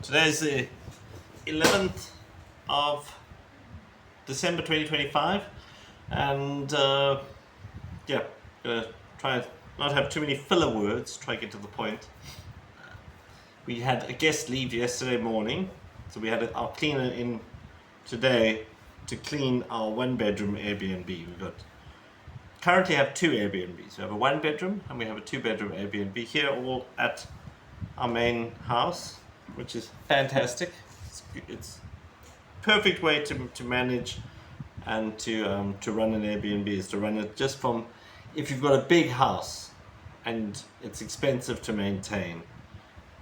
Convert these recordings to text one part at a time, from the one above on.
Today is the 11th of December 2025, and gonna try and not have too many filler words, try to get to the point. We had a guest leave yesterday morning, so we had our cleaner in today to clean our one-bedroom Airbnb. Currently have two Airbnbs. We have a one-bedroom and we have a two-bedroom Airbnb here, all at our main house, which is fantastic. It's perfect way to manage and to run an Airbnb is to run it just from, if you've got a big house and it's expensive to maintain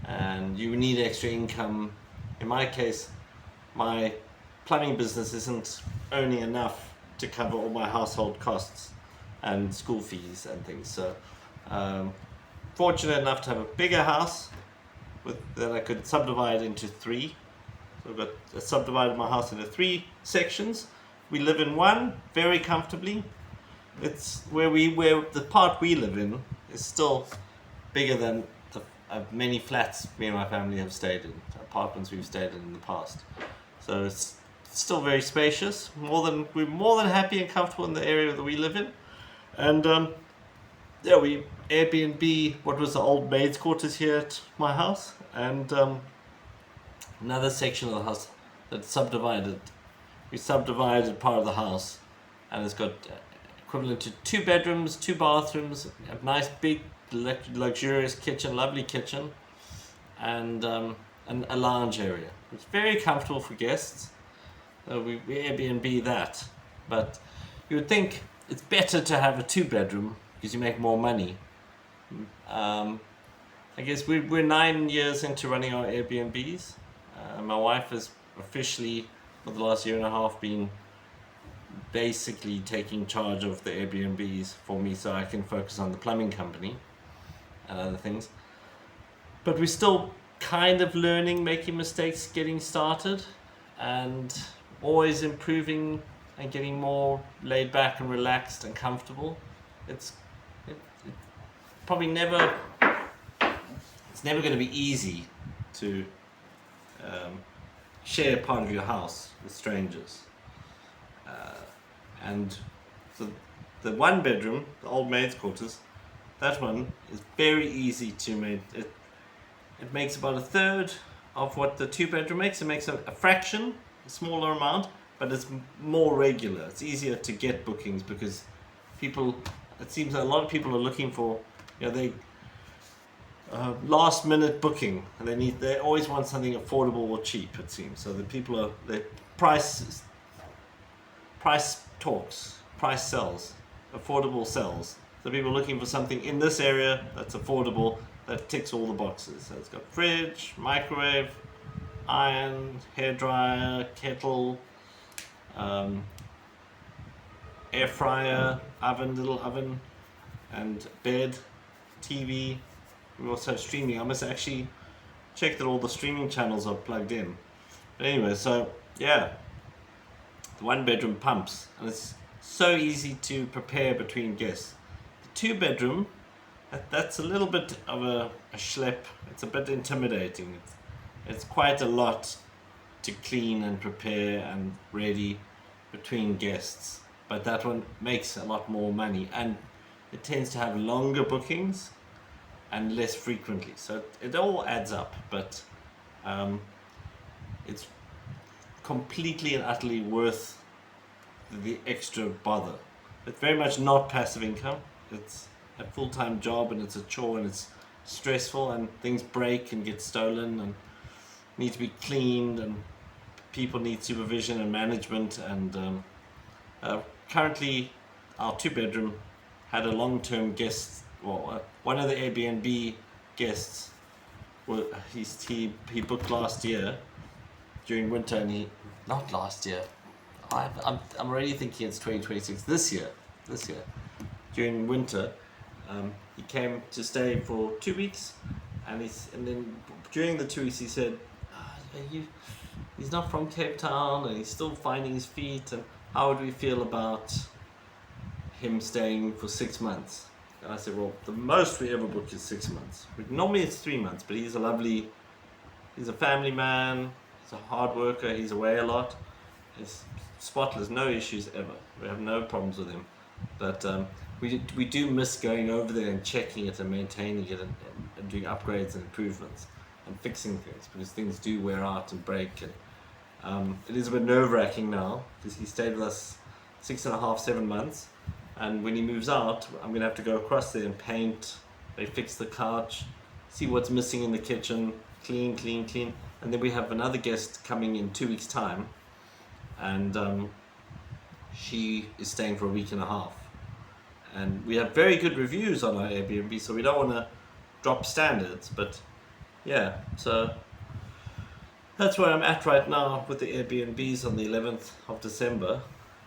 and you need extra income. In my case, my plumbing business isn't earning enough to cover all my household costs and school fees and things. So fortunate enough to have a bigger house that I could subdivide into three. So I've subdivided my house into three sections. We live in one very comfortably. It's where the part we live in is still bigger than the many flats me and my family have stayed in, apartments we've stayed in the past. So it's still very spacious. We're more than happy and comfortable in the area that we live in. And we Airbnb what was the old maid's quarters here at my house, and another section of the house that's subdivided. We subdivided part of the house, and it's got equivalent to 2 bedrooms, 2 bathrooms, a nice big luxurious kitchen, lovely kitchen, and a lounge area. It's very comfortable for guests. We Airbnb that, but you would think it's better to have a 2-bedroom because you make more money. I guess we're 9 years into running our Airbnbs. My wife has officially, for the last year and a half, been basically taking charge of the Airbnbs for me so I can focus on the plumbing company and other things. But we're still kind of learning, making mistakes, getting started, and always improving and getting more laid back and relaxed and comfortable. It's probably never going to be easy to share part of your house with strangers. And so the one bedroom, the old maid's quarters, that one is very easy to make. It makes about a third of what the 2-bedroom makes. It makes a fraction, a smaller amount, but it's more regular. It's easier to get bookings because it seems a lot of people are looking for, last minute booking, and they always want something affordable or cheap, it seems. So the people price talks, price sells, affordable sells. So people are looking for something in this area that's affordable, that ticks all the boxes. So it's got fridge, microwave, iron, hairdryer, kettle, air fryer, little oven, and bed, TV. We also have streaming. I must actually check that all the streaming channels are plugged in. But anyway, so yeah, the 1-bedroom pumps, and it's so easy to prepare between guests. The 2-bedroom, that's a little bit of a schlep. It's a bit intimidating. It's quite a lot to clean and prepare and ready between guests. But that one makes a lot more money, and it tends to have longer bookings and less frequently. So it all adds up, but it's completely and utterly worth the extra bother. It's very much not passive income. It's a full-time job, and it's a chore, and it's stressful, and things break and get stolen and need to be cleaned, and people need supervision and management. And currently our 2-bedroom had a long-term guest. One of the Airbnb guests, he booked last year during winter, and not last year. I'm already thinking it's 2026. This year during winter, he came to stay for 2 weeks, and then during the 2 weeks he said, he's not from Cape Town and he's still finding his feet, and how would we feel about him staying for 6 months? And I said, well, the most we ever book is 6 months. Normally it's 3 months, but he's a lovely He's a family man. He's a hard worker. He's away a lot. He's spotless, no issues ever. We have no problems with him. But we do miss going over there and checking it and maintaining it and doing upgrades and improvements and fixing things, because things do wear out and break. And it is a bit nerve-wracking now because he stayed with us 6.5, 7 months, and when he moves out, I'm gonna have to go across there and paint, maybe fix the couch, see what's missing in the kitchen, clean, and then we have another guest coming in 2 weeks' time, and she is staying for a week and a half, and we have very good reviews on our Airbnb, so we don't want to drop standards, but yeah, so that's where I'm at right now with the Airbnbs on the 11th of December.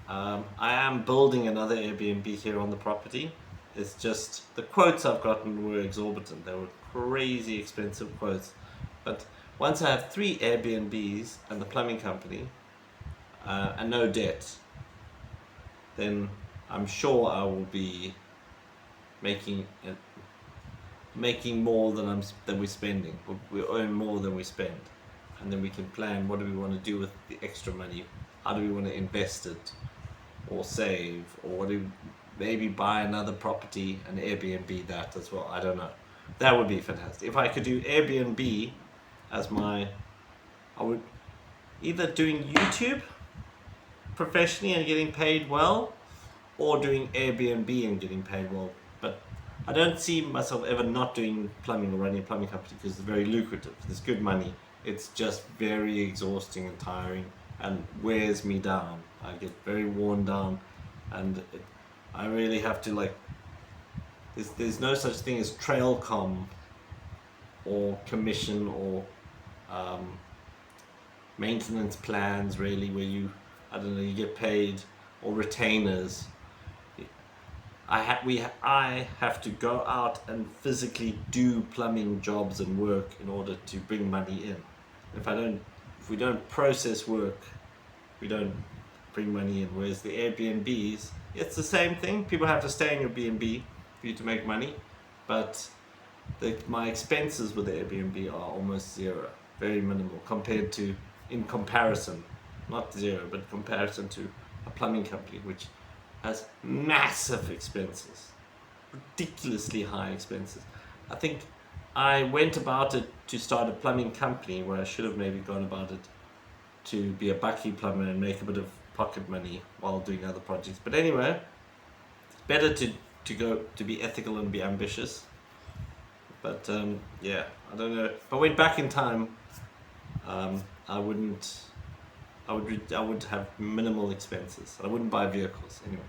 I am building another Airbnb here on the property. It's just the quotes I've gotten were exorbitant. They were crazy expensive quotes. But once I have 3 Airbnbs and the plumbing company and no debt, then I'm sure I will be making more than we're spending. We earn more than we spend, and then we can plan what do we want to do with the extra money. How do we want to invest it, or save, or what do maybe buy another property and Airbnb that as well. I don't know. That would be fantastic if I could do Airbnb as I would either doing YouTube professionally and getting paid well, or doing Airbnb and getting paid well. But I don't see myself ever not doing plumbing or running a plumbing company because it's very lucrative. There's good money. It's just very exhausting and tiring and wears me down. I get very worn down, and I really have to there's no such thing as trail com or commission or maintenance plans really, where you get paid, or retainers. I have to go out and physically do plumbing jobs and work in order to bring money in. If we don't process work, we don't bring money in. Whereas the Airbnbs, it's the same thing. People have to stay in your B&B for you to make money, but my expenses with the Airbnb are almost zero, very minimal in comparison, not zero, but in comparison to a plumbing company, which has massive expenses, ridiculously high expenses. I think I went about it to start a plumbing company where I should have maybe gone about it to be a bucky plumber and make a bit of pocket money while doing other projects. But anyway, it's better to be ethical and be ambitious. But yeah, I don't know. If I went back in time, I would have minimal expenses. I wouldn't buy vehicles anyway.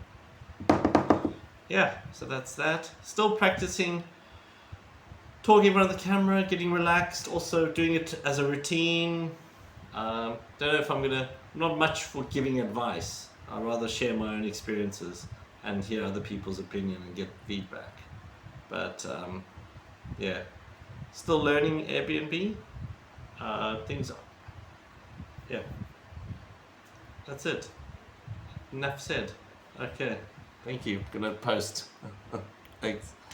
Yeah, so that's that. Still practicing talking in front of the camera, getting relaxed, also doing it as a routine. Don't know if I'm not much for giving advice. I'd rather share my own experiences and hear other people's opinion and get feedback. But yeah, still learning Airbnb. Yeah, that's it. Enough said. Okay, thank you. Gonna post. Thanks.